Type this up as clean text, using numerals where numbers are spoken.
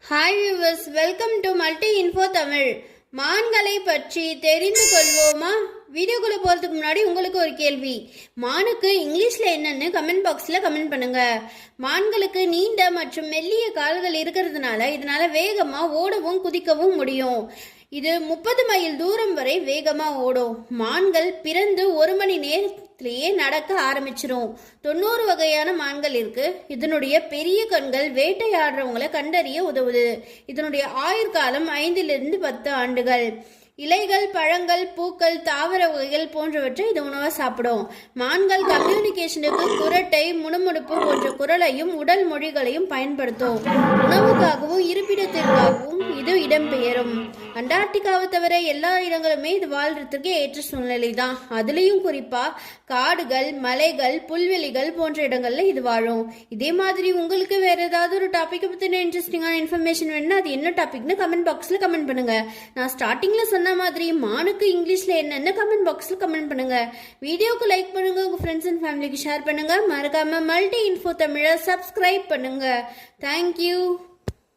Hi viewers, welcome to multi info Tamil. மான்களை பற்றி தெரிந்து கொள்வோமா? வீடியோக்குள்ள போறதுக்கு முன்னாடி உங்களுக்கு ஒரு கேள்வி. மானுக்கு இங்கிலீஷ்ல என்னன்னு கமெண்ட் பாக்ஸ்ல கமெண்ட் பண்ணுங்க. மான்களுக்கு நீண்ட மற்றும் மெல்லிய கால்கள் இருக்கிறதுனால இதனால வேகமா ஓடவும் குதிக்கவும் முடியும். இது 30 மைல் தூரம் வரை வேகமா ஓடும். மான்கள் பிறந்து 1 மணி நேரத்திலேயே நடக்க ஆரம்பிச்சிரும். 90 வகையான மான்கள் இருக்கு. இதனுடைய பெரிய கண்கள் வேட்டையாடுறவங்களை கண்டறிய உதவுது. இதனுடைய ஆயுட்காலம் 5 to 10 ஆண்டுகள். இலைகள், பழங்கள், பூக்கள், தாவர வகைகள் போன்றவற்றை இது உணவா சாப்பிடும். மான்கள் கம்யூனிகேஷனுக்கு குரட்டை, முணுமுணுப்பு போன்ற குரலையும் உடல் மொழிகளையும் பயன்படுத்தும். உணவுக்காகவும் இருப்பிடத்திற்காகவும் இது இடம்பெயரும். அண்டார்டிகாவை தவிர எல்லா இடங்களுமே இது வாழ்றதுக்கு ஏற்ற சூழ்நிலை தான். அதுலேயும் குறிப்பா காடுகள், மலைகள், புல்வெளிகள் போன்ற இடங்கள்ல இது வாழும். இதே மாதிரி உங்களுக்கு வேற ஏதாவது ஒரு டாபிக் பத்தின இன்ட்ரெஸ்டிங்கான இன்ஃபர்மேஷன் வேணும்னா அது என்ன டாபிக்னு கமெண்ட் பாக்ஸ்ல கமெண்ட் பண்ணுங்க. நான் ஸ்டார்டிங்ல சொன்ன மாதிரி மானுக்கு இங்கிலீஷ்ல என்னன்னு கமெண்ட் பாக்ஸ்ல கமெண்ட் பண்ணுங்க. வீடியோக்கு லைக் பண்ணுங்க, உங்க ஃப்ரெண்ட்ஸ் அண்ட் ஃபேமிலிக்கு ஷேர் பண்ணுங்க. மறக்காம மல்டி இன்ஃபோ தமிழை சப்ஸ்கிரைப் பண்ணுங்க. தேங்க்யூ.